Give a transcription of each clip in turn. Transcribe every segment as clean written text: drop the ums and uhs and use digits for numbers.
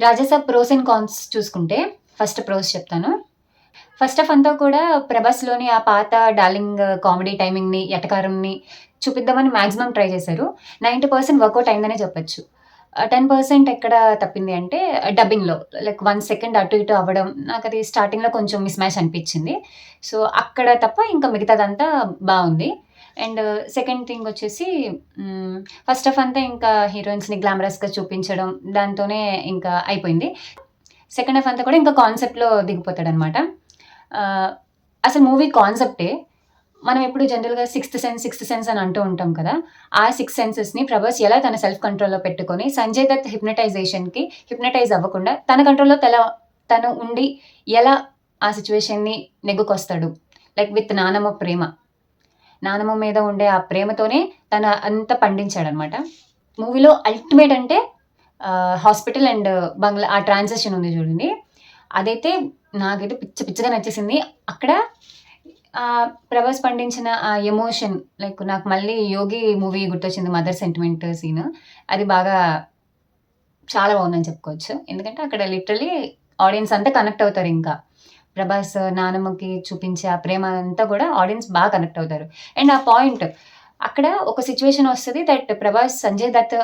Raja Saab pros and cons చూసుకుంటే first pros చెప్తాను. First half అంతా కూడా 'ప్రభాస్‌లోని' ఆ పాత డార్లింగ్ కామెడీ టైమింగ్‌ని, ఎటకారంని చూపిద్దామని మాక్సిమం ట్రై చేశారు. 90% వర్కౌట్ అయిందనే చెప్పొచ్చు. 10% ఎక్కడ తప్పింది అంటే డబ్బింగ్‌లో. లైక్ 1 సెకండ్ అటు ఇటు అవ్వడం నాకది స్టార్టింగ్‌లో కొంచెం మిస్ మ్యాచ్ అనిపిచ్చింది. సో, అక్కడ తప్ప ఇంకా మిగతాదంతా బావుంది. అండ్ సెకండ్ థింగ్ వచ్చేసి హ్మ్, ఫస్ట్ హాఫ్ అంతా ఇంకా హీరోయిన్స్‌ని గ్లామరస్‌గా చూపించడం దాంతోనే ఇంకా అయిపోయింది. సెకండ్ హాఫ్ అంతా కూడా ఇంకా కాన్సెప్ట్‌లో దిగిపోతాడనమాట. ఆహ్, అసలు మూవీ కాన్సెప్టే మనం ఎప్పుడు జనరల్‌గా సిక్స్త్ సెన్స్ అని అంటూ ఉంటాం కదా! ఆ 6 సెన్సెస్‌ని ప్రభాస్ ఎలా తన సెల్ఫ్ కంట్రోల్‌లో పెట్టుకొని సంజయ్ దత్ హిప్నటైజ్ అవ్వకుండా తన కంట్రోల్‌లో తను ఉండి ఎలా ఆ సిట్యుయేషన్‌ని నెగ్గుకొస్తాడు. లైక్ విత్ నానమ్మ ప్రేమ. నానమ్మ మీద ఉండే ఆ ప్రేమతోనే తను అంతా పండించాడనమాట. మూవీలో అల్టిమేట్ అంటే హాస్పిటల్ అండ్ బంగ్లా ఆ ట్రాన్సిషన్ ఉంది చూడండి. అదైతే నాకైతే పిచ్చగా నచ్చేసింది. అక్కడ ప్రభాస్ పండించిన ఆ ఎమోషన్ లైక్ నాకు మళ్ళీ 'యోగి' మూవీ గుర్తొచ్చింది 'మదర్ సెంటిమెంట్' సీన్. అది బాగా చాలా బావుందని చెప్పుకోవచ్చు. ఎందుకంటే అక్కడ లిటరల్లీ ఆడియన్స్ అంతా కనెక్ట్ అవుతారింకా. ప్రభాస్ నానమ్మకి చూపించే ఆ ప్రేమ అంతా గూడా ఆడియన్స్ బాగా కనెక్ట్ అవుతారు. అండ్ ఆ పాయింట్ అక్కడ ఒక సిట్యుయేషన్ వస్తది దట్ ప్రభాస్ సంజయ్ దత్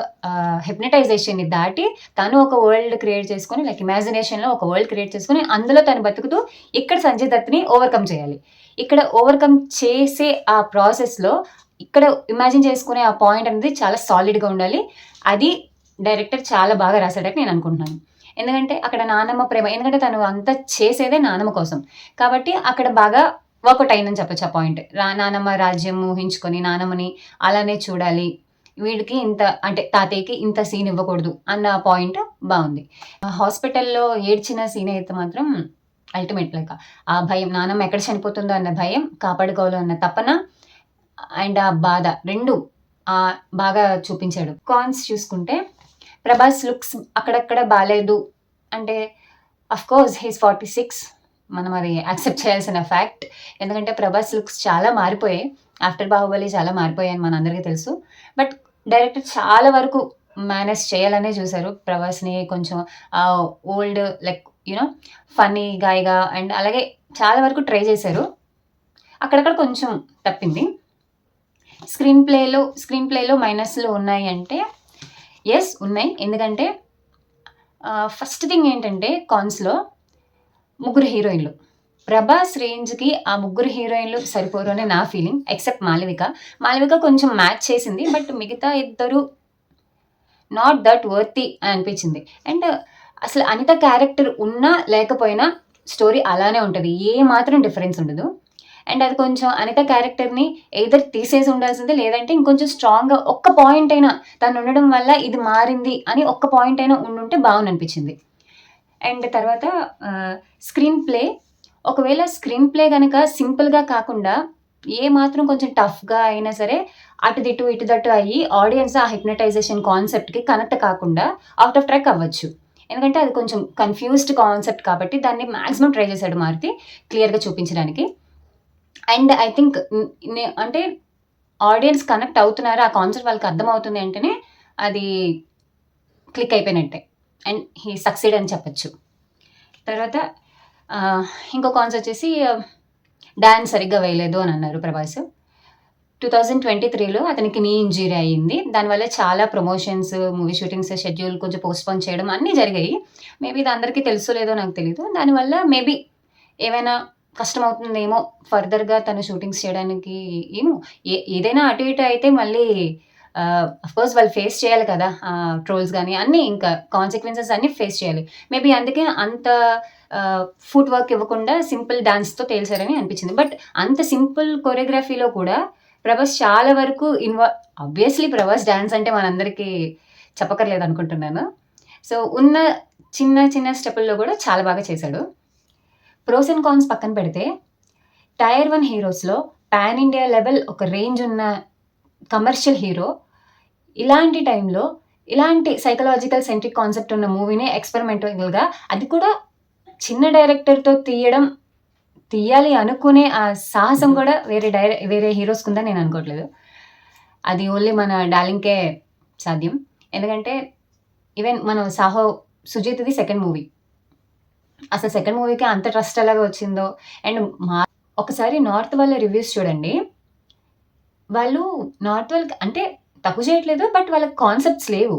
హిప్నటైజేషన్‌ని దాటి తను ఒక వరల్డ్ క్రియేట్ చేసుకొని లైక్ ఇమాజినేషన్‌లో ఒక వరల్డ్ క్రియేట్ చేసుకొని అందులో తను బతుకుతూ ఇక్కడ సంజయ్ దత్‌ని ఓవర్‌కమ్ చేయాలి. ఇక్కడ ఓవర్‌కమ్ చేసే ఆ ప్రాసెస్‌లో ఇక్కడ ఇమాజిన్ చేసుకునే ఆ పాయింట్ అనేది చాలా సాలిడ్‌గా ఉండాలి. అది డైరెక్టర్ చాలా బాగా రాసాడని నేను అనుకుంటున్నాను. ఎందుకంటే అక్కడ నానమ్మ ప్రేమ ఎందుకంటే తను అంతా చేసేదే నానమ్మ కోసం. కాబట్టి అక్కడ బాగా వర్కౌట్ అయిందని చెప్పొచ్చు ఆ పాయింట్. నానమ్మ రాజ్యం ఊహించుకొని నానమ్మని అలానే చూడాలి. వీడికి ఇంత అంటే తాతయ్యకి ఇంత సీన్ ఇవ్వకూడదు అన్న పాయింట్ బావుంది. హాస్పిటల్‌లో ఏడ్చిన సీన్ అయితే మాత్రం అల్టిమేట్ లైక్ ఆ భయం నానమ్మ ఎక్కడ చనిపోతుందో అన్న భయం, కాపాడుకోవాలి అన్న తపన అండ్ ఆ బాధ 2 బాగా చూపించాడు. కాన్స్ చూసుకుంటే ప్రభాస్ లుక్స్ అక్కడక్కడ బాలేదు. అంటే ఆఫ్‌కోర్స్ హి ఈస్ 46 మనం అది యాక్సెప్ట్ చేయాల్సిన ఫ్యాక్ట్. ఎందుకంటే ప్రభాస్ లుక్స్ చాలా మారిపోయాయి. ఆఫ్టర్ 'బాహుబలి' చాలా మారిపోయాయని మనందరికీ తెలుసు. బట్ డైరెక్టర్ చాలా వరకు మేనేజ్ చేయాలనే చూసారు. ప్రభాస్‌ని కొంచెం old like you know funny గాయ్‌గా అండ్ అలాగే చాలా వరకు ట్రై చేశారు. అక్కడక్కడ కొంచెం తప్పింది. స్క్రీన్ ప్లేలో మైనస్‌లు ఉన్నాయి అంటే యెస్ ఉన్నాయి. ఎందుకంటే ఫస్ట్ థింగ్ ఏంటంటే కాన్స్‌లో ముగ్గురు హీరోయిన్‌లు. 'ప్రభాస్' రేంజ్‌కి ఆ ముగ్గురు హీరోయిన్‌లు సరిపోరు అని నా ఫీలింగ్. ఎక్సెప్ట్ 'మాళవిక'. 'మాళవిక' కొంచెం మ్యాచ్ చేసింది. బట్ మిగతా ఇద్దరు నాట్ దట్ వర్తీ అని అనిపించింది. అండ్ అసలు అనిత క్యారెక్టర్ ఉన్నా లేకపోయినా స్టోరీ అలానే ఉంటది. ఏ మాత్రం డిఫరెన్స్ ఉండదు. అండ్ అది కొంచెం అనిత క్యారెక్టర్‌ని ఎయిదర్ తీసేసి ఉండాల్సిందే లేదంటే ఇంకొంచెం స్ట్రాంగ్‌గా ఒక్క పాయింట్ అయినా తను ఉండడం వల్ల ఇది మారింది అని ఒక్క పాయింట్ అయినా ఉండుంటే బావుండనిపించింది. అండ్ తర్వాత స్క్రీన్ ప్లే ఒకవేళ స్క్రీన్ ప్లే గనక సింపుల్‌గా కాకుండా ఏ మాత్రం కొంచెం టఫ్‌గా అయినా సరే అటుదిటు, ఇటుదటు అయ్యి ఆడియన్స్ ఆ హిప్నటైజేషన్ కాన్సెప్ట్‌కి కనెక్ట్ కాకుండా ఔట్ ఆఫ్ ట్రాక్ అవ్వచ్చు. ఎందుకంటే అది కొంచెం కన్‌ఫ్యూజ్డ్ కాన్సెప్ట్ కాబట్టి దాన్ని మాక్సిమం ట్రై చేశాడు మారుతి క్లియర్‌గా చూపించడానికి. అండ్ ఐ థింక్ అంటే ఆడియన్స్ కనెక్ట్ అవుతున్నారు. ఆ కాన్సెప్ట్ వాళ్ళకి అర్థమవుతుంది అంటేనే అది క్లిక్ అయిపోయినట్టే. అండ్ హి సక్సీడ్ అని చెప్పొచ్చు. తర్వాత ఇంకో కాన్స్ వచ్చేసి డాన్స్ సరిగ్గా వేయలేదు అని అన్నారు ప్రభాస్. 2023లో అతనికి నీ ఇంజ్యూరీ అయింది. దానివల్ల చాలా ప్రమోషన్స్, మూవీ షూటింగ్స్ షెడ్యూల్ కొంచెం పోస్ట్‌పోన్ చేయడం అన్నీ జరిగాయి. మేబీ ఇది అందరికీ తెలుసో లేదో నాకు తెలీదు. దానివల్ల మేబీ ఏమైనా కష్టమవుతుందేమో ఫర్దర్‌గా తను షూటింగ్స్ చేయడానికి ఏమో ఏదైనా అటు ఇటు అయితే మళ్ళీ అఫ్‌కోర్స్ వాళ్ళు ఫేస్ చేయాలి కదా! ట్రోల్స్ గాని అన్నీ ఇంకా కాన్సిక్వెన్సెస్ అన్నీ ఫేస్ చేయాలి. మేబీ అందుకే అంత ఫుట్ వర్క్ ఇవ్వకుండా సింపుల్ డాన్స్‌తో తేల్చారని అనిపించింది. బట్ అంత సింపుల్ కొరియోగ్రఫీలో కూడా ప్రభాస్ చాలా వరకు ఆబ్వియస్‌లీ ప్రభాస్ డాన్స్ అంటే మనందరికీ చెప్పక్కర్లేదనుకుంటున్నాను. సో, ఉన్న చిన్న స్టెప్పుల్లో కూడా చాలా బాగా చేశాడు. ప్రోస్ అండ్ కాన్స్ పక్కన పెడితే టైర్ 1 హీరోస్‌లో పాన్ ఇండియా లెవెల్ ఒక రేంజ్ ఉన్న కమర్షియల్ హీరో ఇలాంటి టైంలో ఇలాంటి సైకలాజికల్ సెంట్రిక్ కాన్సెప్ట్ ఉన్న మూవీని ఎక్స్‌పెరిమెంటల్‌గా అది కూడా చిన్న డైరెక్టర్‌తో తీయాలి అనుకునే ఆ సాహసం కూడా వేరే హీరోస్‌కుందని నేను అనుకోవట్లేదు. అది ఓన్లీ మన డార్లింగ్‌కే సాధ్యం. ఎందుకంటే ఈవెన్ మనం సుజిత్‌ది సెకండ్ మూవీ. అసలు సెకండ్ మూవీకి అంత ట్రస్ట్ ఎలాగా వచ్చిందో అండ్ ఒకసారి 'నార్త్' వాళ్ళ రివ్యూస్ చూడండి. వాళ్ళు 'నార్త్' వాళ్ళకి అంటే తప్పు చేయట్లేదు. బట్ వాళ్ళకి కాన్సెప్ట్స్ లేవు.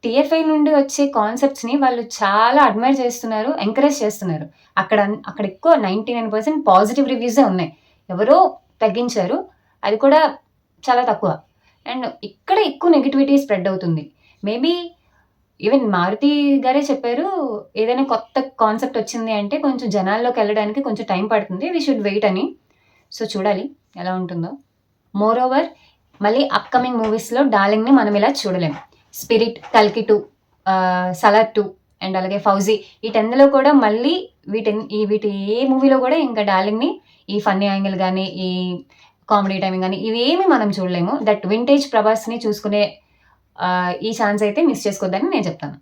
టీఎఫ్ఐ నుండి వచ్చే కాన్సెప్ట్స్‌ని వాళ్ళు చాలా అడ్మైర్ చేస్తున్నారు. ఎంకరేజ్ చేస్తున్నారు. అక్కడ ఎక్కువ 99% పాజిటివ్ రివ్యూసే ఉన్నాయి. ఎవరో తగ్గించారు. అది కూడా చాలా తక్కువ. అండ్ ఇక్కడ ఎక్కువ నెగటివిటీ స్ప్రెడ్ అవుతుంది. మేబీ ఈవెన్ మారుతి గారే చెప్పారు. ఏదైనా కొత్త కాన్సెప్ట్ వచ్చింది అంటే కొంచెం జనాల్లోకెళ్ళడానికి కొంచెం టైం పడుతుంది. వి షుడ్ వెయిట్ అని. సో చూడాలి ఎలా ఉంటుందో. మోరోవర్ మళ్ళీ అప్‌కమింగ్ మూవీస్‌లో 'డార్లింగ్‌ని' మనం ఇలా చూడలేం. 'స్పిరిట్', 'కల్కి 2', 'సలార్ 2' అండ్ అలాగే 'ఫౌజీ' ఈ 10లో కూడా మళ్ళీ వీటి ఏ మూవీలో కూడా ఇంకా 'డార్లింగ్‌ని' ఈ ఫన్నీ యాంగిల్ గాని, ఈ కామెడీ టైమింగ్ గాని ఇవేమి మనం చూడలేము. దట్ వింటేజ్ ప్రభాస్‌ని చూసుకునే ఈ ఛాన్స్ అయితే మిస్ చేసుకోవద్దని నేను చెప్తాను.